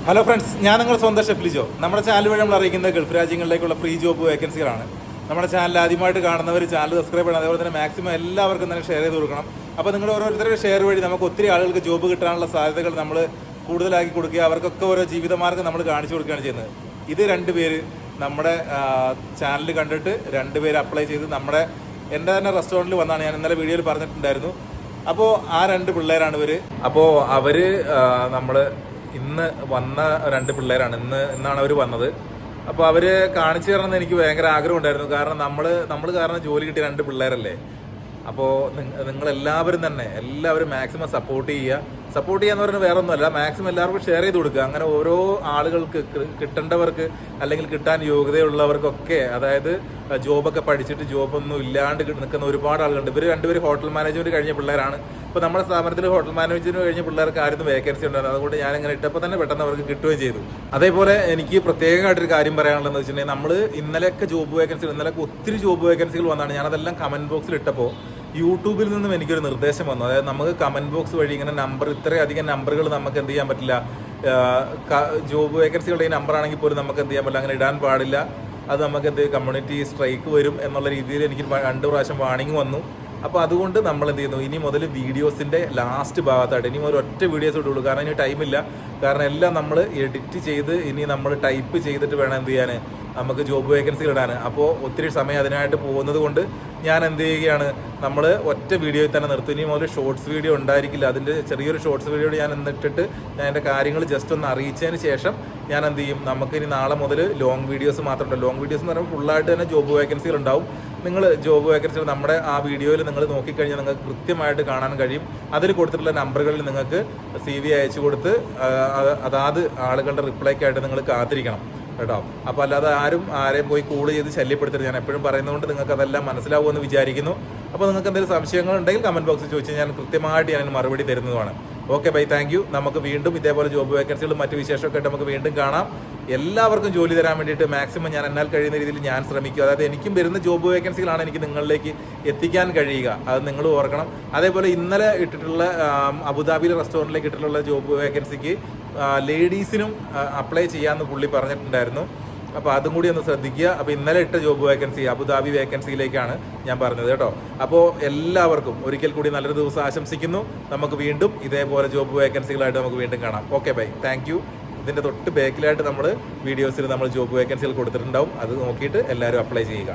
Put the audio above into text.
Hello friends, ഞാൻ നിങ്ങളുടെ സ്വന്തം ഷെഫ് ലിജോ. നമ്മുടെ ചാനൽ വഴി നമ്മൾ അറിയിക്കുന്ന ഗൾഫ് രാജ്യങ്ങളിലേക്കുള്ള ഫ്രീ ജോബ് വേക്കൻസികളാണ്. നമ്മുടെ ചാനൽ ആദ്യമായിട്ട് കാണുന്നവർ ചാനൽ സബ്സ്ക്രൈബ് ചെയ്യണം. അതേപോലെ തന്നെ മാക്സിമം എല്ലാവർക്കും തന്നെ ഷെയർ ചെയ്ത് കൊടുക്കണം. അപ്പോൾ നിങ്ങൾ ഓരോരുത്തരുടെ ഷെയർ വഴി നമുക്ക് ഒത്തിരി ആളുകൾക്ക് ജോബ് കിട്ടാനുള്ള സാധ്യതകൾ നമ്മൾ കൂടുതലാക്കി കൊടുക്കുക, അവർക്കൊക്കെ ഓരോ ജീവിതമാർഗ്ഗം നമ്മൾ കാണിച്ചു കൊടുക്കുകയാണ് ചെയ്യുന്നത്. ഇത് രണ്ടുപേര് നമ്മുടെ ചാനൽ കണ്ടിട്ട് രണ്ടുപേര് അപ്ലൈ ചെയ്ത് എൻ്റെ തന്നെ റെസ്റ്റോറൻറ്റിൽ വന്നാണ്. ഞാൻ ഇന്നലെ വീഡിയോയിൽ പറഞ്ഞിട്ടുണ്ടായിരുന്നു. അപ്പോൾ ആ രണ്ട് പിള്ളേരാണ് ഇവർ. അപ്പോൾ അവർ നമ്മൾ ഇന്ന് വന്ന രണ്ട് പിള്ളേരാണ്. ഇന്നാണ് അവർ വന്നത്. അപ്പോൾ അവർ കാണിച്ചു തരണമെന്ന് എനിക്ക് ഭയങ്കര ആഗ്രഹം ഉണ്ടായിരുന്നു. കാരണം നമ്മൾ കാരണം ജോലി കിട്ടിയ രണ്ട് പിള്ളേരല്ലേ. അപ്പോൾ നിങ്ങളെല്ലാവരും തന്നെ എല്ലാവരും മാക്സിമം സപ്പോർട്ട് ചെയ്യാന്ന് പറഞ്ഞാൽ വേറെ ഒന്നുമല്ല, മാക്സിമം എല്ലാവർക്കും ഷെയർ ചെയ്ത് കൊടുക്കുക. അങ്ങനെ ഓരോ ആളുകൾക്ക് കിട്ടേണ്ടവർക്ക് അല്ലെങ്കിൽ കിട്ടാൻ യോഗ്യതയുള്ളവർക്കൊക്കെ, അതായത് ജോബൊക്കെ പഠിച്ചിട്ട് ജോബൊന്നും ഇല്ലാണ്ട് നിൽക്കുന്ന ഒരുപാട് ആളുകളുണ്ട്. ഇവർ രണ്ടുപേരും ഹോട്ടൽ മാനേജ്മെന്റ് കഴിഞ്ഞ പിള്ളേരാണ്. ഇപ്പോൾ നമ്മുടെ സ്ഥാപനത്തിൽ ഹോട്ടൽ മാനേജ്മെന്റ് കഴിഞ്ഞ പിള്ളേർക്ക് ആയിരുന്നു വേക്കൻസി ഉണ്ടായിരുന്നു. അതുകൊണ്ട് ഞാനിങ്ങനെ ഇട്ടപ്പോൾ തന്നെ പെട്ടെന്ന് അവർക്ക് കിട്ടുകയും ചെയ്തു. അതേപോലെ എനിക്ക് പ്രത്യേകമായിട്ടൊരു കാര്യം പറയാനുള്ളതെന്ന് വെച്ചിട്ടുണ്ടെങ്കിൽ, നമ്മൾ ഇന്നലെയൊക്കെ ജോബ് വേക്കൻസികൾ, ഇന്നലെയൊക്കെ ഒത്തിരി ജോബ് വേക്കൻസികൾ വന്നാണ്. ഞാനതെല്ലാം കമന്റ് ബോക്സിൽ ഇട്ടപ്പോൾ യൂട്യൂബിൽ നിന്നും എനിക്കൊരു നിർദ്ദേശം വന്നു. അതായത് നമുക്ക് കമന്റ് ബോക്സ് വഴി ഇങ്ങനെ ഇത്രയധികം നമ്പറുകൾ നമുക്ക് എന്ത് ചെയ്യാൻ പറ്റില്ല, ജോബ് വേക്കൻസികളുടെ ഈ നമ്പർ ആണെങ്കിൽ പോലും നമുക്ക് എന്ത് ചെയ്യാൻ പറ്റില്ല, അങ്ങനെ ഇടാൻ പാടില്ല. അത് നമുക്ക് കമ്മ്യൂണിറ്റി സ്ട്രൈക്ക് വരും എന്നുള്ള രീതിയിൽ എനിക്ക് 2 പ്രാവശ്യം വാണിംഗ് വന്നു. അപ്പോൾ അതുകൊണ്ട് നമ്മൾ എന്ത് ചെയ്യുന്നു, ഇനി മുതൽ വീഡിയോസിൻ്റെ ലാസ്റ്റ് ഭാഗത്തായിട്ട് ഇനി മുതൽ ഒറ്റ വീഡിയോസ് ഇട്ടുള്ളൂ. കാരണം ഇനി ടൈമില്ല. കാരണം എല്ലാം നമ്മൾ എഡിറ്റ് ചെയ്ത് ഇനി നമ്മൾ ടൈപ്പ് ചെയ്തിട്ട് വേണം എന്ത് ചെയ്യാൻ, നമുക്ക് ജോബ് വേക്കൻസികൾ ഇടാൻ. അപ്പോൾ ഒത്തിരി സമയം അതിനായിട്ട് പോകുന്നത് കൊണ്ട് ഞാൻ എന്ത് ചെയ്യുകയാണ്, നമ്മൾ ഒറ്റ വീഡിയോയിൽ തന്നെ നിർത്തും. ഇനി മുതൽ ഷോർട്സ് വീഡിയോ ഉണ്ടായിരിക്കില്ല. അതിൻ്റെ ചെറിയൊരു ഷോർട്സ് വീഡിയോ ഞാൻ എന്നിട്ടിട്ട് ഞാൻ എൻ്റെ കാര്യങ്ങൾ ജസ്റ്റ് ഒന്ന് അറിയിച്ചതിന് ശേഷം ഞാൻ എന്ത് ചെയ്യും, നമുക്കിനി നാളെ മുതൽ ലോങ് വീഡിയോസ് മാത്രമുണ്ട്. ലോങ് വീഡിയോസ് എന്ന് പറയുമ്പോൾ ഫുള്ളായിട്ട് തന്നെ ജോബ് വേക്കൻസികൾ ഉണ്ടാവും. നിങ്ങൾ ജോബ് വേക്കൻസികൾ നമ്മുടെ ആ വീഡിയോയിൽ നിങ്ങൾ നോക്കിക്കഴിഞ്ഞാൽ നിങ്ങൾക്ക് കൃത്യമായിട്ട് കാണാൻ കഴിയും. അതിൽ കൊടുത്തിട്ടുള്ള നമ്പറുകളിൽ നിങ്ങൾക്ക് CV അയച്ചു കൊടുത്ത് അതാത് ആളുകളുടെ റിപ്ലൈക്കായിട്ട് നിങ്ങൾ കാത്തിരിക്കണം കേട്ടോ. അപ്പോൾ അല്ലാതെ ആരെയും പോയി കോൾ ചെയ്ത് ശല്യപ്പെടുത്തരുത്. ഞാൻ എപ്പോഴും പറയുന്നതുകൊണ്ട് നിങ്ങൾക്ക് അതെല്ലാം മനസ്സിലാവുമെന്ന് വിചാരിക്കുന്നു. അപ്പോൾ നിങ്ങൾക്ക് എന്തെങ്കിലും സംശയങ്ങളുണ്ടെങ്കിൽ കമൻറ്റ് ബോക്സിൽ ചോദിച്ചാൽ ഞാൻ കൃത്യമായിട്ട് ഞാൻ മറുപടി തരുന്നതുമാണ്. Okay bye, thank you. നമുക്ക് വീണ്ടും ഇതേപോലെ ജോബ് വേക്കൻസികളും മറ്റു വിശേഷമൊക്കെ ആയിട്ട് നമുക്ക് വീണ്ടും കാണാം. എല്ലാവർക്കും ജോലി തരാൻ വേണ്ടിയിട്ട് മാക്സിമം ഞാൻ എന്നാൽ കഴിയുന്ന രീതിയിൽ ഞാൻ ശ്രമിക്കും. അതായത് എനിക്കും വരുന്ന ജോബ് വേക്കൻസികളാണ് എനിക്ക് നിങ്ങളിലേക്ക് എത്തിക്കാൻ കഴിയുക. അത് നിങ്ങൾ ഓർക്കണം. അതേപോലെ ഇന്നലെ ഇട്ടിട്ടുള്ള അബുദാബിയിലെ റെസ്റ്റോറൻറ്റിലേക്ക് ഇട്ടിട്ടുള്ള ജോബ് വേക്കൻസിക്ക് ലേഡീസിനും അപ്ലൈ ചെയ്യാമെന്ന് പുള്ളി പറഞ്ഞിട്ടുണ്ടായിരുന്നു. അപ്പോൾ അതും കൂടി ഒന്ന് ശ്രദ്ധിക്കുക. അപ്പോൾ ഇന്നലെ ഇട്ട ജോബ് വേക്കൻസി അബുദാബി വേക്കൻസിയിലേക്കാണ് ഞാൻ പറഞ്ഞത് കേട്ടോ. അപ്പോൾ എല്ലാവർക്കും ഒരിക്കൽ കൂടി നല്ലൊരു ദിവസം ആശംസിക്കുന്നു. നമുക്ക് വീണ്ടും ഇതേപോലെ ജോബ് വേക്കൻസികളായിട്ട് നമുക്ക് വീണ്ടും കാണാം. Okay bye, thank U. ഇതിൻ്റെ തൊട്ട് ബാക്കിലായിട്ട് നമ്മൾ വീഡിയോസിൽ നമ്മൾ ജോബ് വേക്കൻസികൾ കൊടുത്തിട്ടുണ്ടാവും. അത് നോക്കിയിട്ട് എല്ലാവരും അപ്ലൈ ചെയ്യുക.